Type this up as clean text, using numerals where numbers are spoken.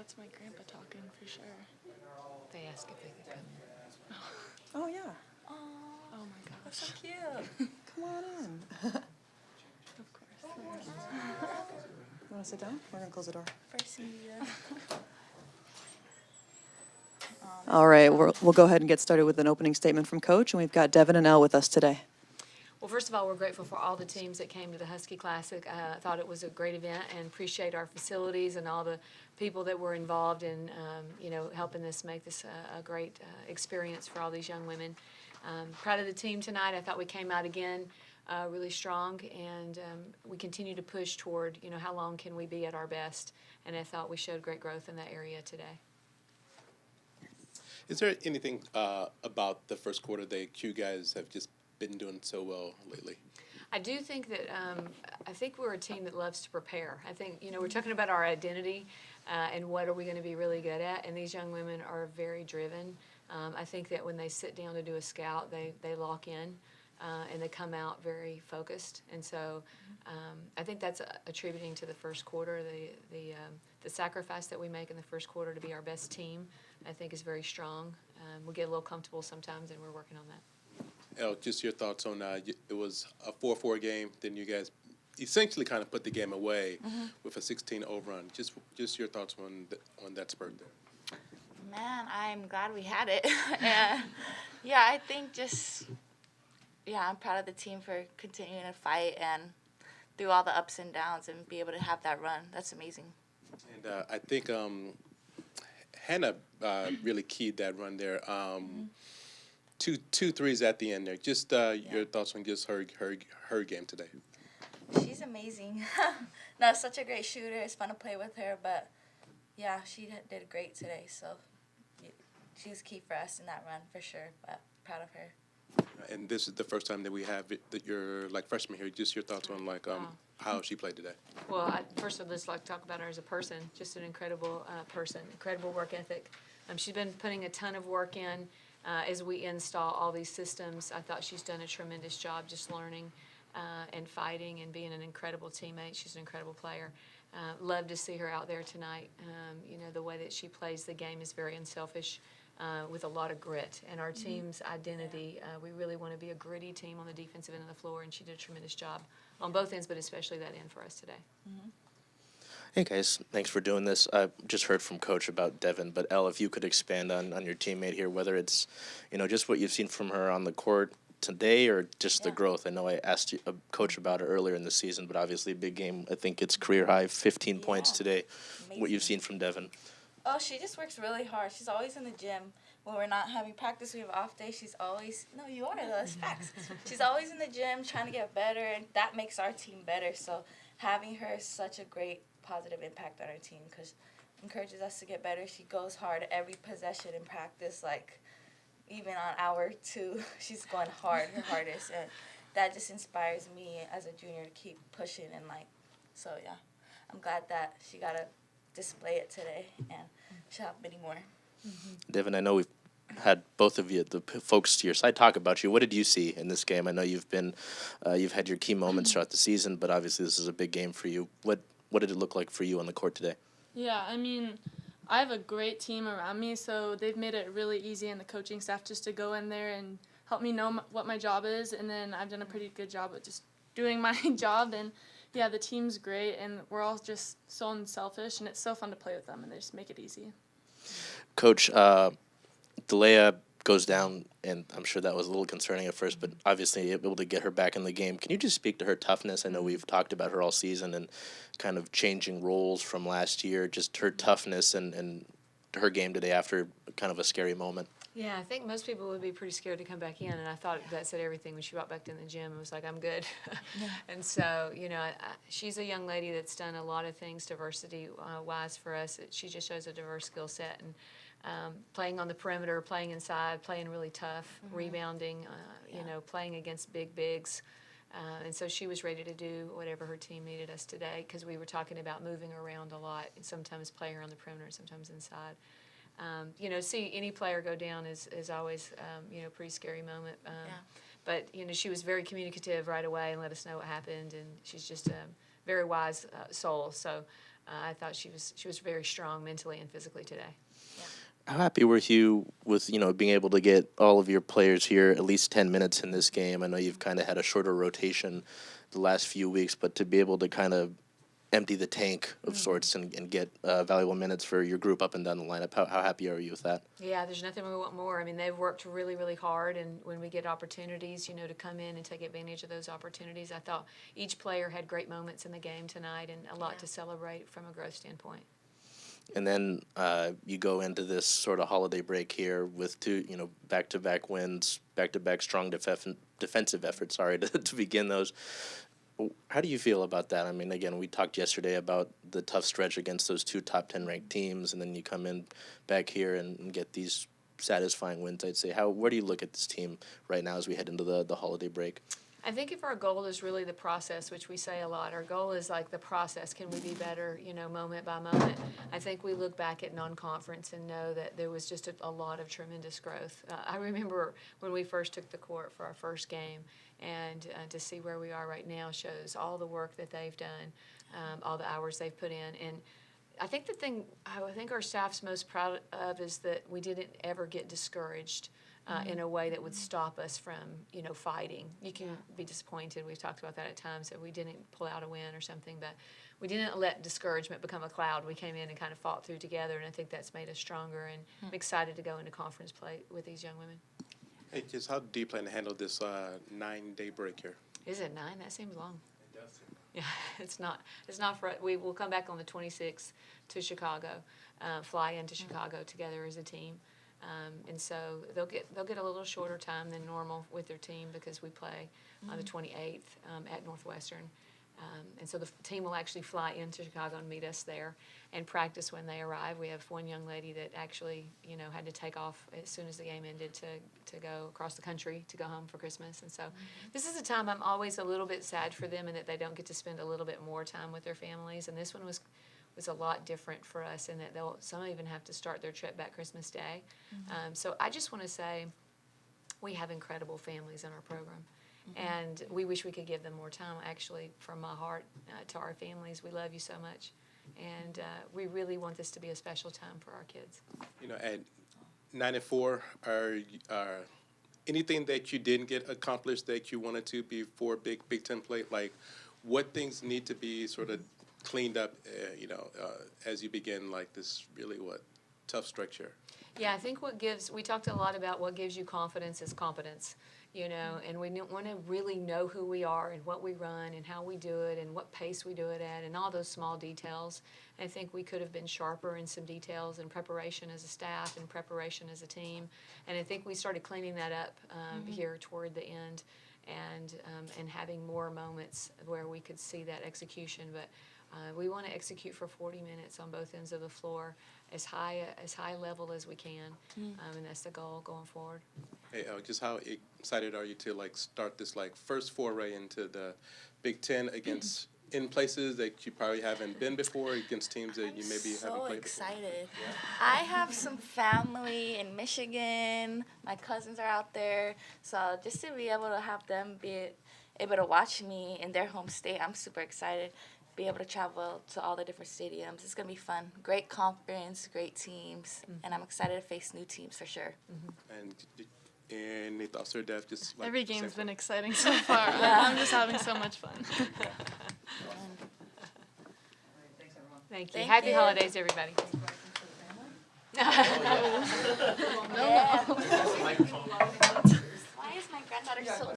that's my grandpa talking for sure. They asked if they could come in. Oh, yeah. Oh my gosh. That's so cute. Come on in. Of course. You want to sit down? We're going to close the door. First media. All right, we'll go ahead and get started with an opening statement from Coach, and we've got Devin and Elle with us today. Well, first of all, we're grateful for all the teams that came to the Husky Classic. I thought it was a great event and appreciate our facilities and all the people that were involved in, helping us make this a great experience for all these young women. Proud of the team tonight. I thought we came out again really strong, and we continue to push toward, how long can we be at our best. And I thought we showed great growth in that area today. Is there anything about the first quarter that you guys have just been doing so well lately? I do think that I think we're a team that loves to prepare. I think, we're talking about our identity and what are we going to be really good at, and these young women are very driven. I think that when they sit down to do a scout, they lock in and they come out very focused. And so I think that's attributing to the first quarter. The sacrifice that we make in the first quarter to be our best team, I think, is very strong. We get a little comfortable sometimes, and we're working on that. Elle, just your thoughts on it was a 4-4 game. Then you guys essentially kind of put the game away with a 16 overrun. Just your thoughts on that spurt there. Man, I'm glad we had it. And I think I'm proud of the team for continuing to fight and through all the ups and downs and be able to have that run. That's amazing. And I think Hannah really keyed that run there. Two threes at the end there. Just your thoughts on just her game today. She's amazing. No, such a great shooter. It's fun to play with her, but yeah, she did great today. So she was key for us in that run for sure. But proud of her. And this is the first time that we have that you're like freshman here. Just your thoughts on how she played today. Well, first of all, just like to talk about her as a person. Just an incredible person, incredible work ethic. She's been putting a ton of work in as we install all these systems. I thought she's done a tremendous job just learning and fighting and being an incredible teammate. She's an incredible player. Love to see her out there tonight. The way that she plays the game is very unselfish. With a lot of grit. And our team's identity, we really want to be a gritty team on the defensive end of the floor, and she did a tremendous job on both ends, but especially that end for us today. Hey, guys. Thanks for doing this. I just heard from Coach about Devin, but Elle, if you could expand on your teammate here, whether it's, just what you've seen from her on the court today or just the growth. I know I asked Coach about it earlier in the season, but obviously a big game. I think it's career high, 15 points today. Amazing. What you've seen from Devin. Oh, she just works really hard. She's always in the gym. When we're not having practice, we have off day. She's always, no, you are, that's facts. She's always in the gym trying to get better, and that makes our team better. So having her is such a great positive impact on our team because it encourages us to get better. She goes hard every possession in practice, like even on hour 2, she's going hard, her hardest. And that just inspires me as a junior to keep pushing. And I'm glad that she got to display it today, and she'll have many more. Devin, I know we've had both of you, the folks to your side, talk about you. What did you see in this game? I know you've had your key moments throughout the season, but obviously this is a big game for you. What did it look like for you on the court today? Yeah, I have a great team around me, so they've made it really easy, and the coaching staff just to go in there and help me know what my job is, and then I've done a pretty good job at just doing my job. And yeah, the team's great, and we're all just so unselfish, and it's so fun to play with them, and they just make it easy. Coach, Delia goes down, and I'm sure that was a little concerning at first, but obviously able to get her back in the game. Can you just speak to her toughness? I know we've talked about her all season and kind of changing roles from last year, just her toughness and her game today after kind of a scary moment. Yeah, I think most people would be pretty scared to come back in, and I thought that said everything when she walked back in the gym. It was like, I'm good. And so, she's a young lady that's done a lot of things diversity-wise for us. She just shows a diverse skill set, and playing on the perimeter, playing inside, playing really tough, rebounding, playing against big bigs. And so she was ready to do whatever her team needed us today because we were talking about moving around a lot, and sometimes playing her on the perimeter, sometimes inside. See any player go down is always, a pretty scary moment. But, she was very communicative right away and let us know what happened. And she's just very wise soul. So I thought she was very strong mentally and physically today. How happy were you with, being able to get all of your players here at least 10 minutes in this game? I know you've kind of had a shorter rotation the last few weeks, but to be able to kind of empty the tank of sorts and get valuable minutes for your group up and down the lineup, how happy are you with that? Yeah, there's nothing we want more. I mean, they've worked really, really hard, and when we get opportunities, to come in and take advantage of those opportunities, I thought each player had great moments in the game tonight and a lot to celebrate from a growth standpoint. And then you go into this sort of holiday break here with two, back-to-back wins, back-to-back strong defensive efforts, to begin those. How do you feel about that? I mean, again, we talked yesterday about the tough stretch against those two top 10 ranked teams, and then you come in back here and get these satisfying wins, I'd say. Where do you look at this team right now as we head into the holiday break? I think if our goal is really the process, which we say a lot, our goal is like the process. Can we be better, moment by moment? I think we look back at non-conference and know that there was just a lot of tremendous growth. I remember when we first took the court for our first game, and to see where we are right now shows all the work that they've done, all the hours they've put in. And I think the thing I think our staff's most proud of is that we didn't ever get discouraged in a way that would stop us from, fighting. You can be disappointed. We've talked about that at times, that we didn't pull out a win or something, but we didn't let discouragement become a cloud. We came in and kind of fought through together, and I think that's made us stronger, and I'm excited to go into conference play with these young women. Hey, just how do you plan to handle this 9-day break here? Is it 9? That seems long. It does. Yeah, it's not. It's not for. We will come back on the 26th to Chicago, fly into Chicago together as a team. And so they'll get a little shorter time than normal with their team because we play on the 28th at Northwestern. And so the team will actually fly into Chicago and meet us there and practice when they arrive. We have one young lady that actually, had to take off as soon as the game ended to go across the country to go home for Christmas. And so this is a time I'm always a little bit sad for them, and that they don't get to spend a little bit more time with their families. And this one was a lot different for us in that some even have to start their trip back Christmas Day. So I just want to say we have incredible families in our program. And we wish we could give them more time. Actually, from my heart to our families, we love you so much. And we really want this to be a special time for our kids. At 9-4, are anything that you didn't get accomplished that you wanted to before Big Ten play? Like, what things need to be sort of cleaned up, as you begin like this really tough stretch here? Yeah, I think we talked a lot about what gives you confidence is competence, and we want to really know who we are and what we run and how we do it and what pace we do it at and all those small details. I think we could have been sharper in some details in preparation as a staff and preparation as a team. And I think we started cleaning that up here toward the end and having more moments where we could see that execution. But we want to execute for 40 minutes on both ends of the floor, as high level as we can, and that's the goal going forward. Hey, just how excited are you to start this first foray into the Big Ten against in places that you probably haven't been before, against teams that you maybe haven't played before? I'm so excited. I have some family in Michigan. My cousins are out there, so just to be able to have them be able to watch me in their home state, I'm super excited. Be able to travel to all the different stadiums. It's going to be fun. Great conference, great teams, and I'm excited to face new teams for sure. And any thoughts there, Dev? Every game's been exciting so far. I'm just having so much fun. Thank you. Thank Happy you. holidays, everybody. Why is my granddaughter so